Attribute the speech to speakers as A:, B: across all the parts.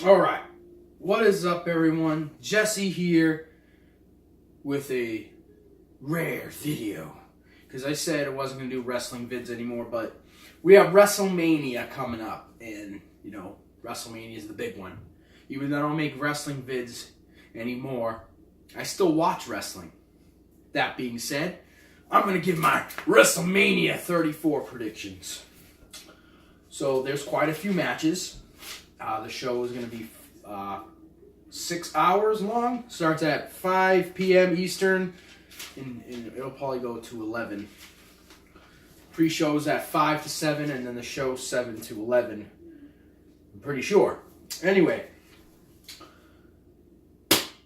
A: Alright, what is up everyone? Jesse here with a rare video. Because I said I wasn't going to do wrestling vids anymore, but we have WrestleMania coming up. And, you know, WrestleMania is the big one. Even though I don't make wrestling vids anymore, I still watch wrestling. That being said, I'm going to give my WrestleMania 34 predictions. So there's quite a few matches. The show is going to be 6 hours long. Starts at 5 p.m. Eastern, and it'll probably go to 11. Pre-show's at 5 to 7, and then the show's 7 to 11. I'm pretty sure. Anyway,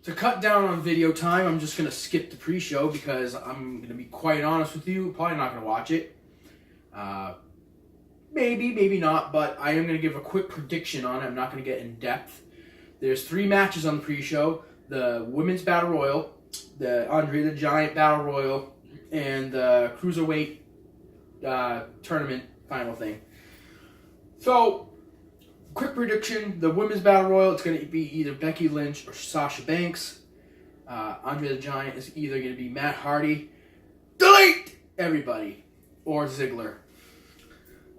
A: to cut down on video time, I'm just going to skip the pre-show because I'm going to be quite honest with you, probably not going to watch it. Maybe not, but I am going to give a quick prediction on it. I'm not going to get in depth. There's 3 matches on the pre-show. The Women's Battle Royal, the Andre the Giant Battle Royal, and the Cruiserweight Tournament final thing. So, quick prediction, the Women's Battle Royal, it's going to be either Becky Lynch or Sasha Banks. Andre the Giant is either going to be Matt Hardy, delete everybody, or Ziggler.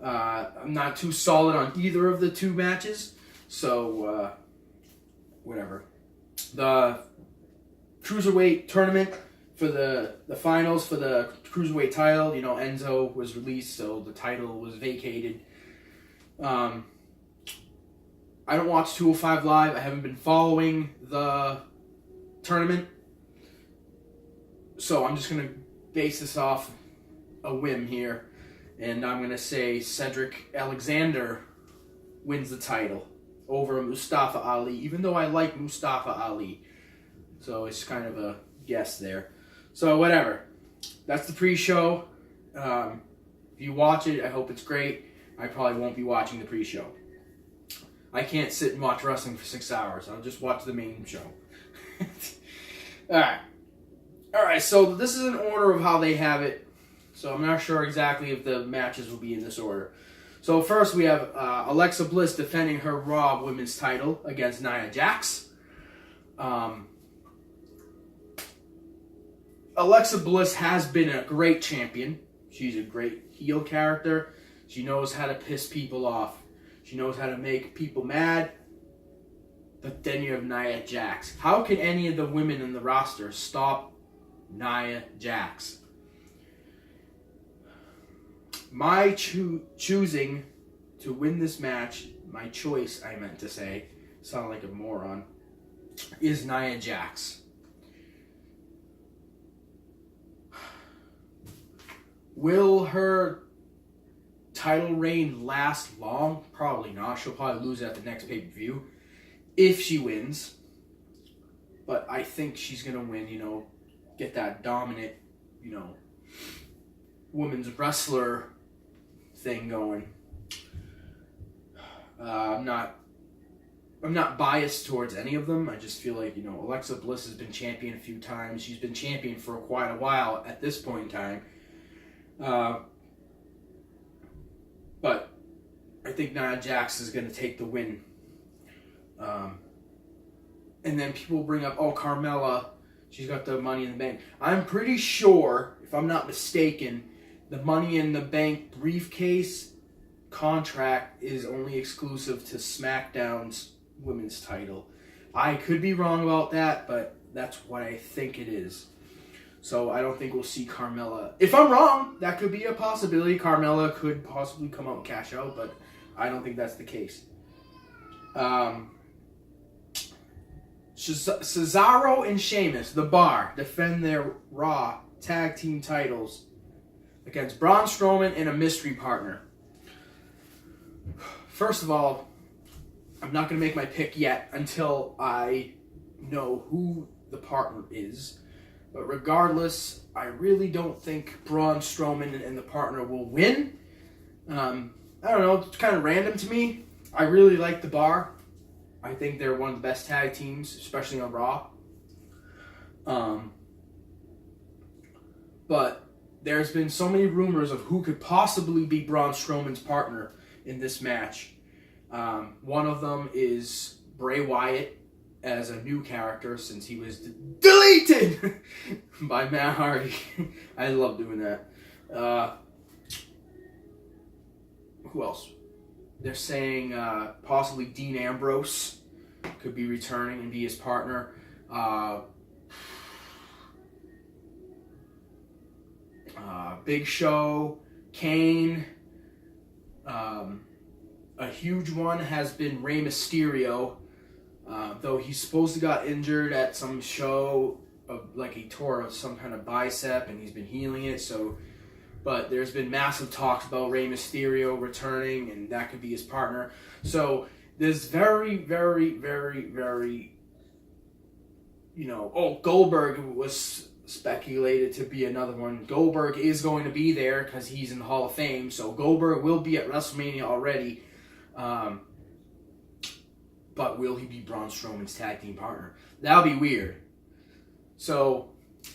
A: I'm not too solid on either of the 2 matches, so whatever. The Cruiserweight Tournament for the finals for the Cruiserweight title, you know, Enzo was released, so the title was vacated. I don't watch 205 Live. I haven't been following the tournament, so I'm just going to base this off a whim here. And I'm going to say Cedric Alexander wins the title over Mustafa Ali, even though I like Mustafa Ali. So it's kind of a guess there. So whatever. That's the pre-show. If you watch it, I hope it's great. I probably won't be watching the pre-show. I can't sit and watch wrestling for 6 hours. I'll just watch the main show. Alright, so this is an order of how they have it. So I'm not sure exactly if the matches will be in this order. So first we have Alexa Bliss defending her Raw Women's title against Nia Jax. Alexa Bliss has been a great champion. She's a great heel character. She knows how to piss people off. She knows how to make people mad. But then you have Nia Jax. How can any of the women in the roster stop Nia Jax? My choosing to win this match, my choice, I meant to say, sound like a moron, is Nia Jax. Will her title reign last long? Probably not. She'll probably lose at the next pay-per-view if she wins. But I think she's going to win, you know, get that dominant, you know, women's wrestler thing going. I'm not biased towards any of them. I just feel like, you know, Alexa Bliss has been champion a few times. She's been champion for quite a while at this point in time. But I think Nia Jax is going to take the win. And then people bring up, oh, Carmella, she's got the Money in the Bank. I'm pretty sure, if I'm not mistaken, the Money in the Bank briefcase contract is only exclusive to SmackDown's women's title. I could be wrong about that, but that's what I think it is. So I don't think we'll see Carmella. If I'm wrong, that could be a possibility. Carmella could possibly come out and cash out, but I don't think that's the case. Cesaro and Sheamus, The Bar, defend their Raw tag team titles against Braun Strowman and a mystery partner. First of all, I'm not going to make my pick yet until I know who the partner is. But regardless, I really don't think Braun Strowman and the partner will win. I don't know, it's kind of random to me. I really like The Bar. I think they're one of the best tag teams, especially on Raw. But there's been so many rumors of who could possibly be Braun Strowman's partner in this match. One of them is Bray Wyatt as a new character since he was deleted by Matt Hardy. I love doing that. Who else? They're saying possibly Dean Ambrose could be returning and be his partner. Big Show, Kane. A huge one has been Rey Mysterio, though he's supposed to got injured at some show, like he tore some kind of bicep, and he's been healing it. So, but there's been massive talks about Rey Mysterio returning, and that could be his partner. So there's very, very, very, very, Goldberg was speculated to be another one. Goldberg is going to be there because he's in the Hall of Fame, so Goldberg will be at WrestleMania already. But will he be Braun Strowman's tag team partner? That'll be weird. So,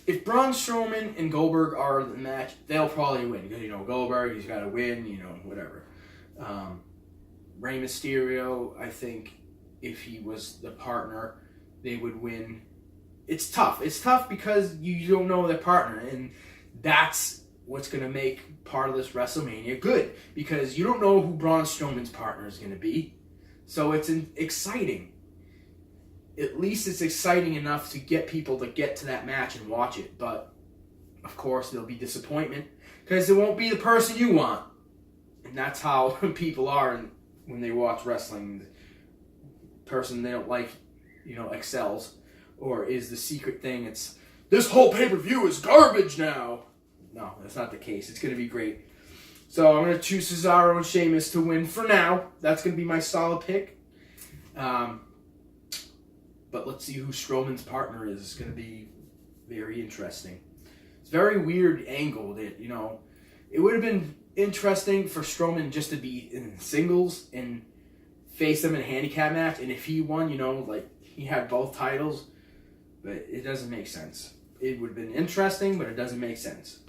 A: if Braun Strowman and Goldberg are the match, they'll probably win. Because, Goldberg, he's got to win, whatever. Rey Mysterio, I think, if he was the partner, they would win. It's tough. It's tough because you don't know their partner. And that's what's going to make part of this WrestleMania good. Because you don't know who Braun Strowman's partner is going to be. So it's exciting. At least it's exciting enough to get people to get to that match and watch it. But, of course, there'll be disappointment. Because it won't be the person you want. And that's how people are when they watch wrestling. The person they don't like, excels. Or is the secret thing, it's, this whole pay-per-view is garbage now. No, that's not the case. It's going to be great. So I'm going to choose Cesaro and Sheamus to win for now. That's going to be my solid pick. But let's see who Strowman's partner is. It's going to be very interesting. It's a very weird angle that, it would have been interesting for Strowman just to be in singles and face them in a handicap match. And if he won, he had both titles. But it doesn't make sense. It would have been interesting, but it doesn't make sense.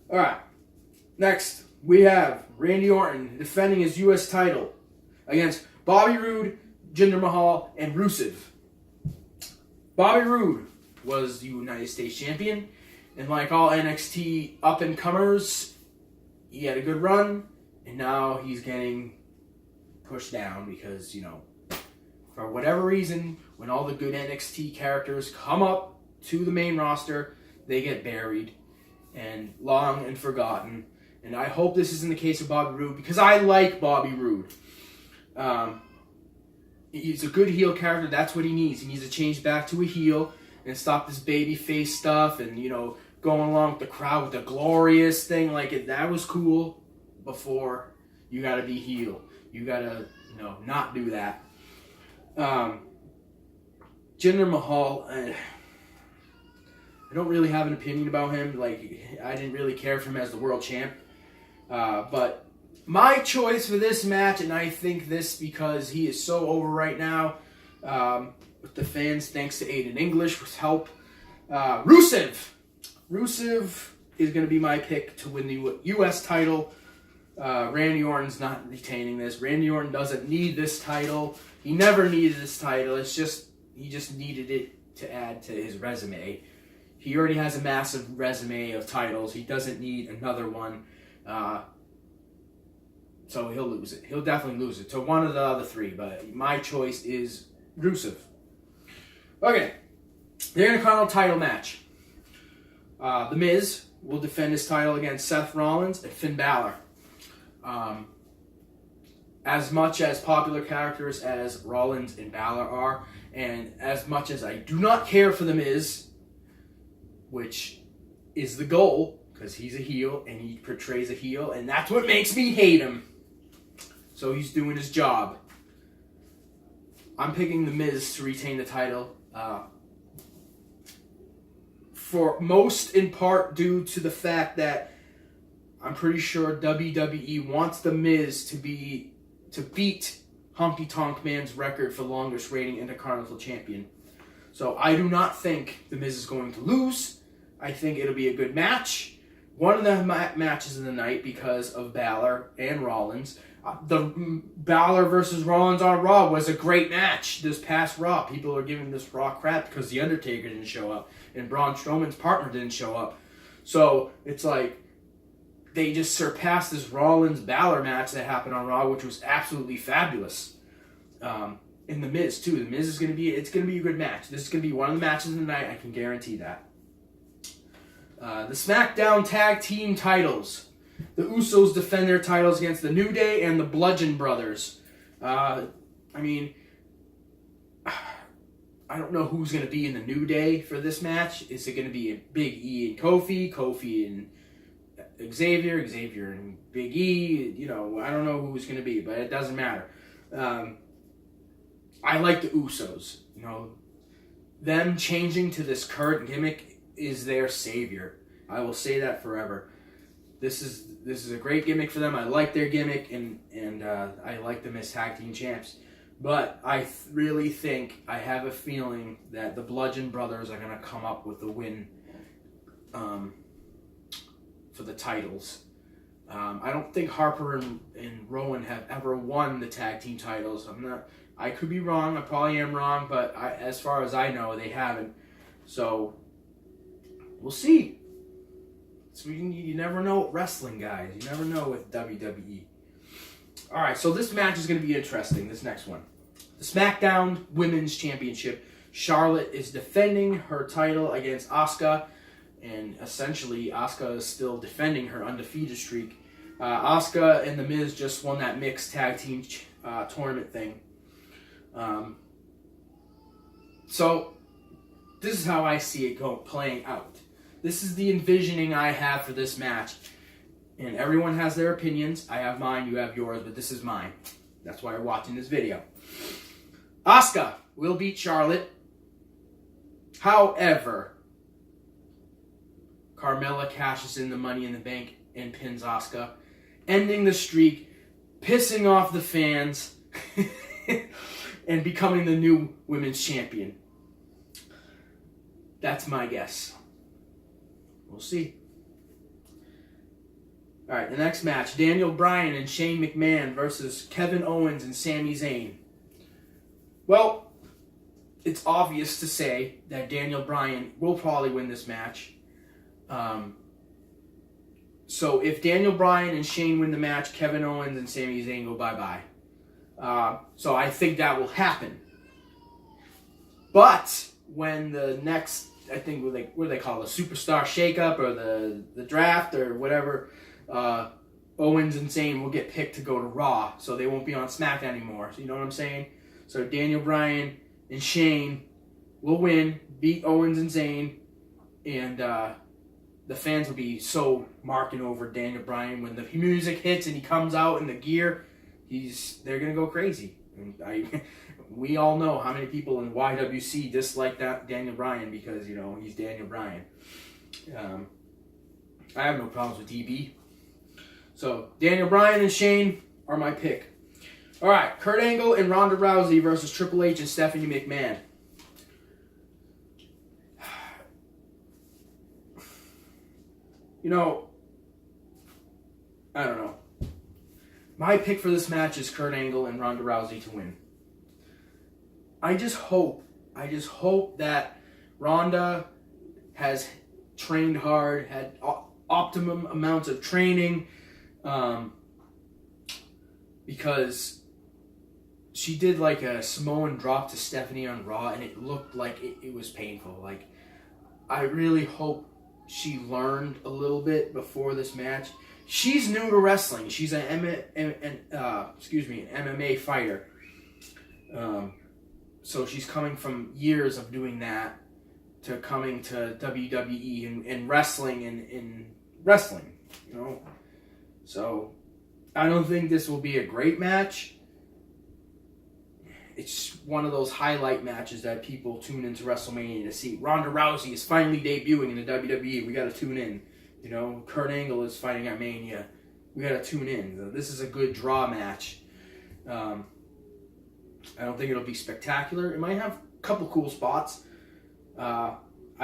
A: All right. Next, we have Randy Orton defending his U.S. title against Bobby Roode, Jinder Mahal, and Rusev. Bobby Roode was the United States champion, and like all NXT up-and-comers, he had a good run, and now he's getting pushed down because, for whatever reason, when all the good NXT characters come up to the main roster, they get buried and long and forgotten. And I hope this isn't the case with Bobby Roode because I like Bobby Roode. He's a good heel character. That's what he needs. He needs to change back to a heel and stop this baby face stuff and, going along with the crowd with the glorious thing. That was cool before. You got to be heel. You got to, not do that. Jinder Mahal, I don't really have an opinion about him. I didn't really care for him as the world champ. But my choice for this match, and I think this because he is so over right now with the fans, thanks to Aiden English with help. Rusev. Rusev is going to be my pick to win the U.S. title. Randy Orton's not retaining this. Randy Orton doesn't need this title. He never needed this title. He just needed it to add to his resume. He already has a massive resume of titles. He doesn't need another one. So he'll lose it. He'll definitely lose it to one of the other three. But my choice is Rusev. Okay. The Intercontinental title match. The Miz will defend his title against Seth Rollins and Finn Balor. As much as popular characters as Rollins and Balor are, and as much as I do not care for The Miz, which is the goal, because he's a heel, and he portrays a heel, and that's what makes me hate him. So he's doing his job. I'm picking The Miz to retain the title, for most in part due to the fact that I'm pretty sure WWE wants The Miz to beat Honky Tonk Man's record for longest reigning Intercontinental Champion. So I do not think The Miz is going to lose. I think it'll be a good match. one of the matches of the night because of Balor and Rollins. The Balor versus Rollins on Raw was a great match this past Raw. People are giving this Raw crap because The Undertaker didn't show up and Braun Strowman's partner didn't show up. So it's like they just surpassed this Rollins-Balor match that happened on Raw, which was absolutely fabulous. And The Miz, too. The Miz is going to be a good match. This is going to be one of the matches of the night. I can guarantee that. The SmackDown Tag Team titles. The Usos defend their titles against the New Day and the Bludgeon Brothers. I don't know who's going to be in the New Day for this match. Is it going to be Big E and Kofi? Kofi and Xavier and Big E? You know, I don't know who's going to be, but it doesn't matter. I like the Usos. You know, them changing to this current gimmick is their savior. I will say that forever. This is a great gimmick for them. I like their gimmick, and I like them as tag team champs. But I really think, I have a feeling that the Bludgeon Brothers are going to come up with the win for the titles. I don't think Harper and Rowan have ever won the tag team titles. I could be wrong. I probably am wrong, but as far as I know, they haven't. So we'll see. So you never know with wrestling, guys. You never know with WWE. All right, so this match is going to be interesting, this next one. The SmackDown Women's Championship. Charlotte is defending her title against Asuka, and essentially Asuka is still defending her undefeated streak. Asuka and The Miz just won that mixed tag team tournament thing. So this is how I see it playing out. This is the envisioning I have for this match. And everyone has their opinions. I have mine, you have yours, but this is mine. That's why you're watching this video. Asuka will beat Charlotte. However, Carmella cashes in the Money in the Bank and pins Asuka, ending the streak, pissing off the fans, and becoming the new women's champion. That's my guess. We'll see. All right, the next match, Daniel Bryan and Shane McMahon versus Kevin Owens and Sami Zayn. Well, it's obvious to say that Daniel Bryan will probably win this match. So if Daniel Bryan and Shane win the match, Kevin Owens and Sami Zayn go bye-bye. So I think that will happen. But when the next, I think what do they call it, a superstar shakeup or the draft or whatever, Owens and Zayn will get picked to go to Raw, so they won't be on SmackDown anymore. So you know what I'm saying? So Daniel Bryan and Shane will win, beat Owens and Zayn, and the fans will be so marking over Daniel Bryan when the music hits and he comes out in the gear. They're gonna go crazy. And we all know how many people in YWC dislike that Daniel Bryan because he's Daniel Bryan. I have no problems with DB. So Daniel Bryan and Shane are my pick. All right, Kurt Angle and Ronda Rousey versus Triple H and Stephanie McMahon. I don't know. My pick for this match is Kurt Angle and Ronda Rousey to win. I just hope that Ronda has trained hard, had optimum amounts of training, because she did like a Samoan drop to Stephanie on Raw, and it looked like it was painful. Like, I really hope she learned a little bit before this match. She's new to wrestling. She's an MMA fighter. So she's coming from years of doing that to coming to WWE and wrestling and wrestling, So I don't think this will be a great match. It's one of those highlight matches that people tune into WrestleMania to see. Ronda Rousey is finally debuting in the WWE. We got to tune in. Kurt Angle is fighting at Mania. We got to tune in. This is a good draw match. I don't think it'll be spectacular. It might have a couple cool spots. I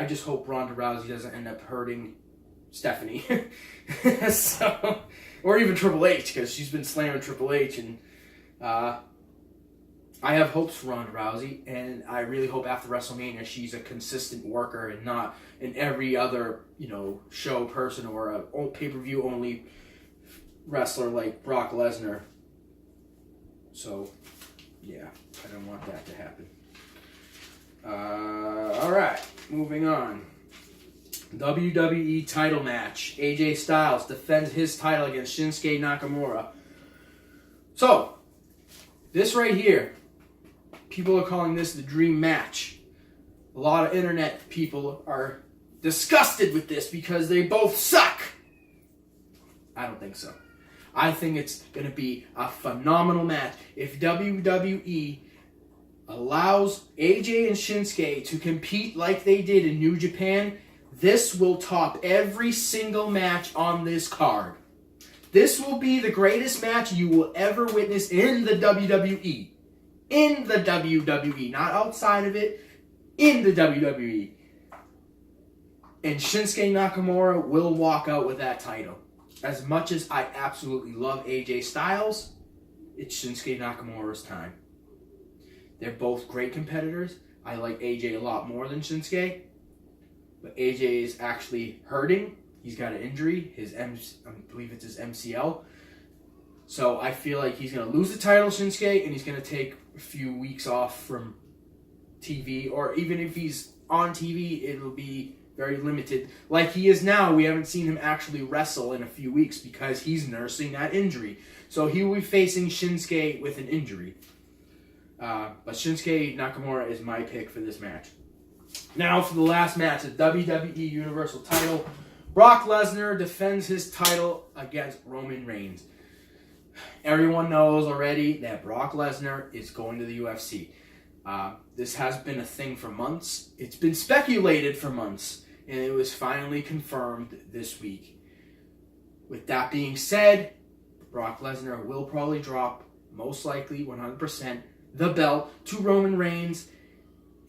A: just hope Ronda Rousey doesn't end up hurting Stephanie. So, or even Triple H, because she's been slamming Triple H. And I have hopes for Ronda Rousey, and I really hope after WrestleMania she's a consistent worker and not in every other, show person or a pay-per-view only wrestler like Brock Lesnar. So, yeah, I don't want that to happen. Alright, moving on. WWE title match. AJ Styles defends his title against Shinsuke Nakamura. So, this right here, people are calling this the dream match. A lot of internet people are disgusted with this because they both suck. I don't think so. I think it's going to be a phenomenal match. If WWE allows AJ and Shinsuke to compete like they did in New Japan, this will top every single match on this card. This will be the greatest match you will ever witness in the WWE. In the WWE, not outside of it, in the WWE. And Shinsuke Nakamura will walk out with that title. As much as I absolutely love AJ Styles, it's Shinsuke Nakamura's time. They're both great competitors. I like AJ a lot more than Shinsuke. But AJ is actually hurting. He's got an injury. I believe it's his MCL. So I feel like he's going to lose the title, Shinsuke, and he's going to take a few weeks off from TV. Or even if he's on TV, it'll be very limited. Like he is now, we haven't seen him actually wrestle in a few weeks because he's nursing that injury. So he will be facing Shinsuke with an injury. But Shinsuke Nakamura is my pick for this match. Now for the last match, the WWE Universal title. Brock Lesnar defends his title against Roman Reigns. Everyone knows already that Brock Lesnar is going to the UFC. This has been a thing for months. It's been speculated for months, and it was finally confirmed this week. With that being said, Brock Lesnar will probably drop, most likely 100%, the belt to Roman Reigns,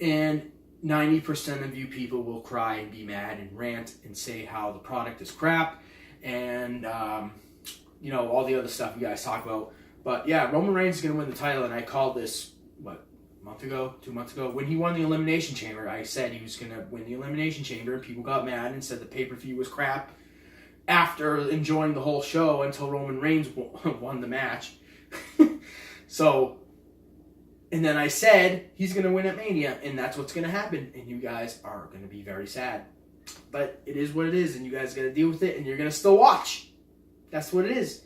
A: and 90% of you people will cry and be mad and rant and say how the product is crap and, all the other stuff you guys talk about. But yeah, Roman Reigns is going to win the title, and I called this, a month ago, 2 months ago, when he won the Elimination Chamber. I said he was going to win the Elimination Chamber, and people got mad and said the pay-per-view was crap after enjoying the whole show until Roman Reigns won the match. So, and then I said he's going to win at Mania, and that's what's going to happen, and you guys are going to be very sad. But it is what it is, and you guys got to deal with it, and you're going to still watch. That's what it is.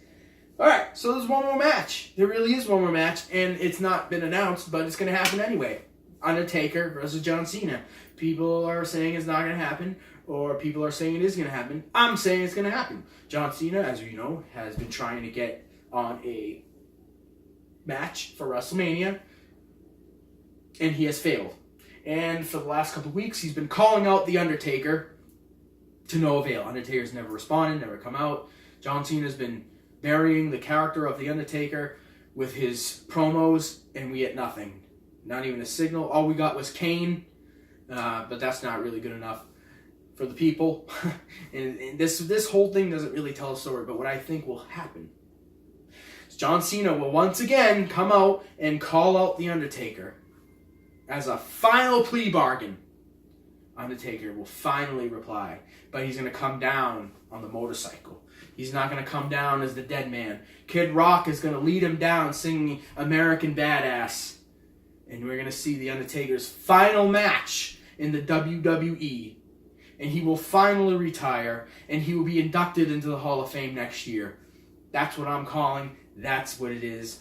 A: Alright, so there's one more match. There really is one more match, and it's not been announced, but it's going to happen anyway. Undertaker versus John Cena. People are saying it's not going to happen, or people are saying it is going to happen. I'm saying it's going to happen. John Cena, as you know, has been trying to get on a match for WrestleMania, and he has failed. And for the last couple of weeks, he's been calling out The Undertaker to no avail. Undertaker's never responded, never come out. John Cena's been burying the character of The Undertaker with his promos, and we get nothing. Not even a signal. All we got was Kane, but that's not really good enough for the people. and this whole thing doesn't really tell a story, but what I think will happen is John Cena will once again come out and call out The Undertaker as a final plea bargain. Undertaker will finally reply, but he's going to come down on the motorcycle. He's not going to come down as the dead man. Kid Rock is going to lead him down singing American Badass. And we're going to see The Undertaker's final match in the WWE. And he will finally retire, and he will be inducted into the Hall of Fame next year. That's what I'm calling. That's what it is.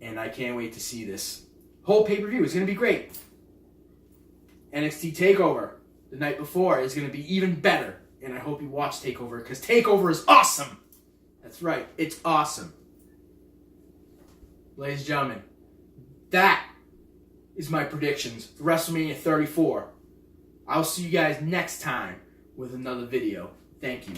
A: And I can't wait to see this. Whole pay-per-view is going to be great. NXT TakeOver the night before is going to be even better. And I hope you watch TakeOver, because TakeOver is awesome. That's right. It's awesome. Ladies and gentlemen, that is my predictions for WrestleMania 34. I'll see you guys next time with another video. Thank you.